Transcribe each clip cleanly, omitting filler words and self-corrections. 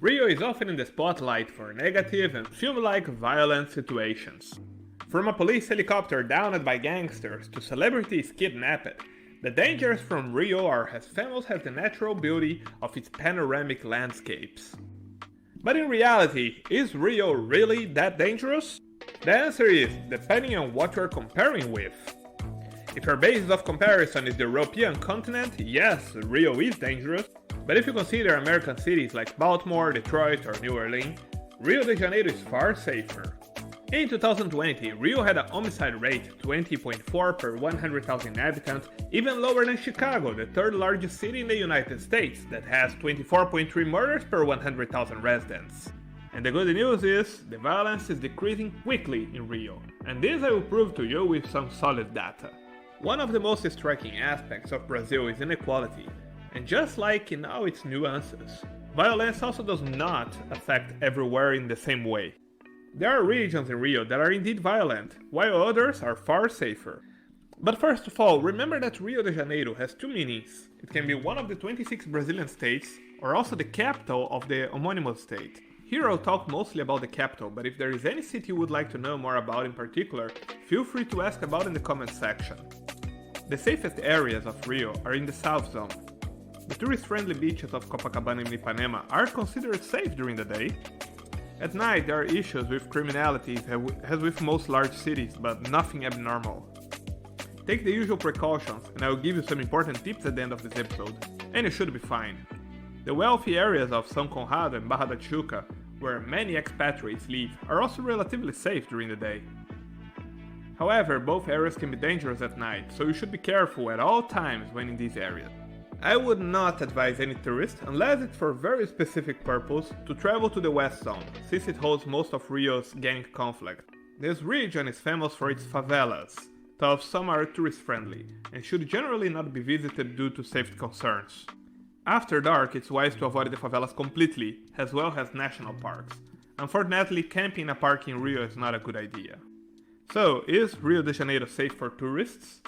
Rio is often in the spotlight for negative and film-like violent situations. From a police helicopter downed by gangsters to celebrities kidnapped, the dangers from Rio are as famous as the natural beauty of its panoramic landscapes. But in reality, is Rio really that dangerous? The answer is, depending on what you're comparing with. If your basis of comparison is the European continent, yes, Rio is dangerous. But if you consider American cities like Baltimore, Detroit or New Orleans, Rio de Janeiro is far safer. In 2020, Rio had a homicide rate 20.4 per 100,000 inhabitants, even lower than Chicago, the third largest city in the United States, that has 24.3 murders per 100,000 residents. And the good news is, the violence is decreasing quickly in Rio, and this I will prove to you with some solid data. One of the most striking aspects of Brazil is inequality, and just like in all its nuances, violence also does not affect everywhere in the same way. There are regions in Rio that are indeed violent, while others are far safer. But first of all, remember that Rio de Janeiro has two meanings. It can be one of the 26 Brazilian states, or also the capital of the homonymous state. Here I'll talk mostly about the capital, but if there is any city you would like to know more about in particular, feel free to ask about in the comments section. The safest areas of Rio are in the South Zone. The tourist-friendly beaches of Copacabana and Ipanema are considered safe during the day. At night there are issues with criminality as with most large cities, but nothing abnormal. Take the usual precautions and I will give you some important tips at the end of this episode, and you should be fine. The wealthy areas of São Conrado and Barra da Tijuca, where many expatriates live, are also relatively safe during the day. However, both areas can be dangerous at night, so you should be careful at all times when in these areas. I would not advise any tourist, unless it's for a very specific purpose, to travel to the West Zone, since it holds most of Rio's gang conflict. This region is famous for its favelas, though some are tourist-friendly, and should generally not be visited due to safety concerns. After dark, it's wise to avoid the favelas completely, as well as national parks. Unfortunately, camping in a park in Rio is not a good idea. So, is Rio de Janeiro safe for tourists?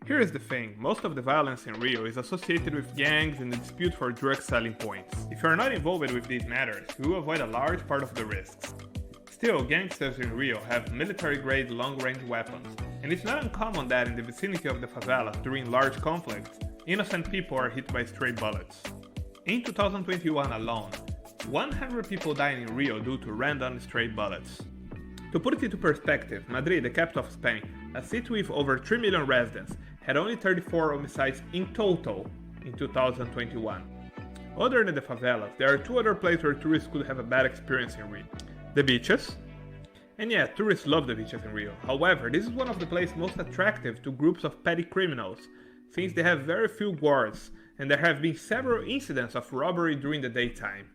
Here is the thing, most of the violence in Rio is associated with gangs and the dispute for drug selling points. If you are not involved with these matters, you will avoid a large part of the risks. Still, gangsters in Rio have military-grade long-range weapons, and it's not uncommon that in the vicinity of the favelas during large conflicts, innocent people are hit by stray bullets. In 2021 alone, 100 people died in Rio due to random stray bullets. To put it into perspective, Madrid, the capital of Spain, a city with over 3 million residents, had only 34 homicides in total in 2021. Other than the favelas, there are two other places where tourists could have a bad experience in Rio. The beaches. And yeah, tourists love the beaches in Rio. However, this is one of the places most attractive to groups of petty criminals, since they have very few guards, and there have been several incidents of robbery during the daytime.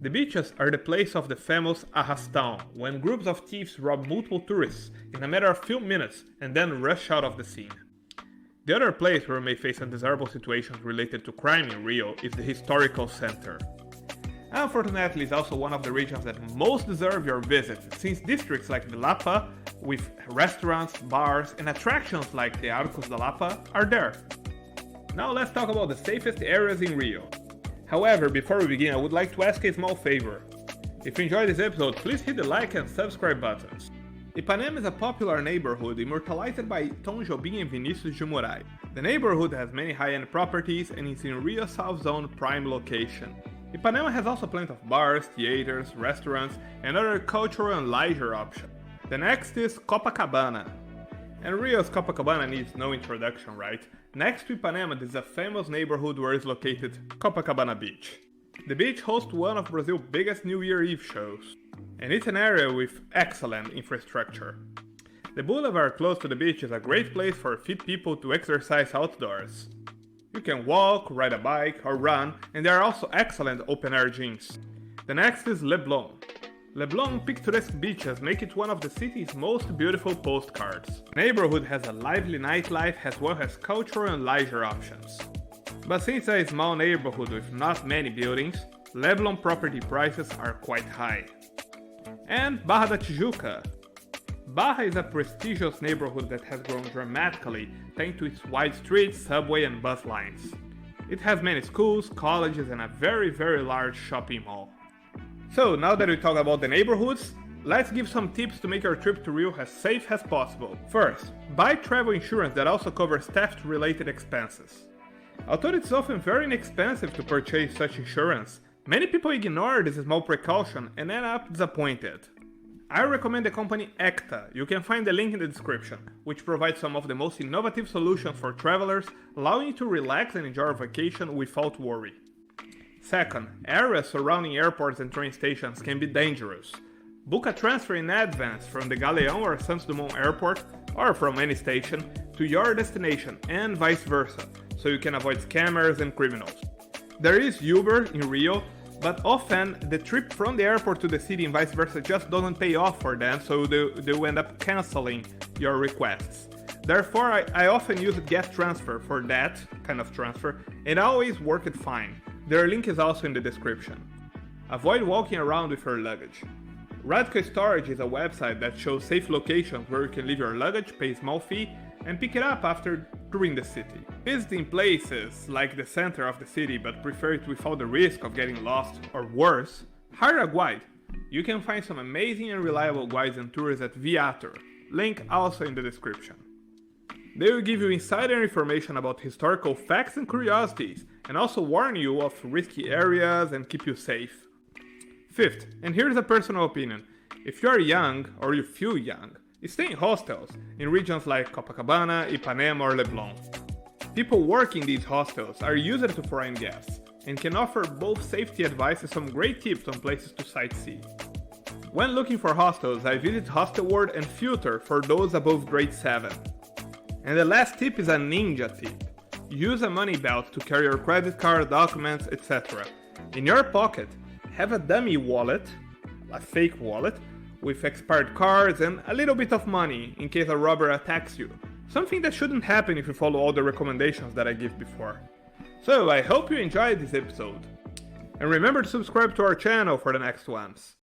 The beaches are the place of the famous arrastão, when groups of thieves rob multiple tourists in a matter of few minutes and then rush out of the scene. The other place where you may face undesirable situations related to crime in Rio is the historical center. Unfortunately, it's also one of the regions that most deserve your visit, since districts like the Lapa, with restaurants, bars, and attractions like the Arcos da Lapa, are there. Now let's talk about the safest areas in Rio. However, before we begin, I would like to ask a small favor. If you enjoyed this episode, please hit the like and subscribe buttons. Ipanema is a popular neighborhood immortalized by Tom Jobim and Vinicius de Moraes. The neighborhood has many high-end properties and is in Rio's South Zone prime location. Ipanema has also plenty of bars, theaters, restaurants, and other cultural and leisure options. The next is Copacabana. And Rio's Copacabana needs no introduction, right? Next to Ipanema, this is a famous neighborhood where is located Copacabana Beach. The beach hosts one of Brazil's biggest New Year Eve shows, and it's an area with excellent infrastructure. The boulevard close to the beach is a great place for fit people to exercise outdoors. You can walk, ride a bike, or run, and there are also excellent open-air gyms. The next is Leblon. Leblon's picturesque beaches make it one of the city's most beautiful postcards. The neighborhood has a lively nightlife as well as cultural and leisure options. But since it's a small neighborhood with not many buildings, Leblon property prices are quite high. And Barra da Tijuca. Barra is a prestigious neighborhood that has grown dramatically thanks to its wide streets, subway and bus lines. It has many schools, colleges and a very large shopping mall. So now that we talked about the neighborhoods, let's give some tips to make your trip to Rio as safe as possible. First, buy travel insurance that also covers theft-related expenses. Although it's often very inexpensive to purchase such insurance, many people ignore this small precaution and end up disappointed. I recommend the company Expat. You can find the link in the description, which provides some of the most innovative solutions for travelers, allowing you to relax and enjoy your vacation without worry. Second, areas surrounding airports and train stations can be dangerous. Book a transfer in advance from the Galeão or Santos Dumont Airport, or from any station, to your destination and vice versa, so you can avoid scammers and criminals. There is Uber in Rio, but often the trip from the airport to the city and vice versa just doesn't pay off for them, so they will end up canceling your requests. Therefore, I often use Get Transfer for that kind of transfer, and I always work it fine. Their link is also in the description. Avoid walking around with your luggage. Radical Storage is a website that shows safe locations where you can leave your luggage, pay a small fee, and pick it up after touring the city. Visiting places like the center of the city but prefer it without the risk of getting lost or worse, hire a guide. You can find some amazing and reliable guides and tours at Viator, link also in the description. They will give you insider information about historical facts and curiosities, and also warn you of risky areas and keep you safe. Fifth, and here's a personal opinion, if you are young or you feel young, stay in hostels in regions like Copacabana, Ipanema or Leblon. People working in these hostels are used to foreign guests and can offer both safety advice and some great tips on places to sightsee. When looking for hostels, I visit Hostelworld and Filter for those above grade 7. And the last tip is a ninja tip. Use a money belt to carry your credit card, documents, etc. In your pocket, have a dummy wallet, a fake wallet, with expired cards and a little bit of money in case a robber attacks you. Something that shouldn't happen if you follow all the recommendations that I gave before. So I hope you enjoyed this episode. And remember to subscribe to our channel for the next ones.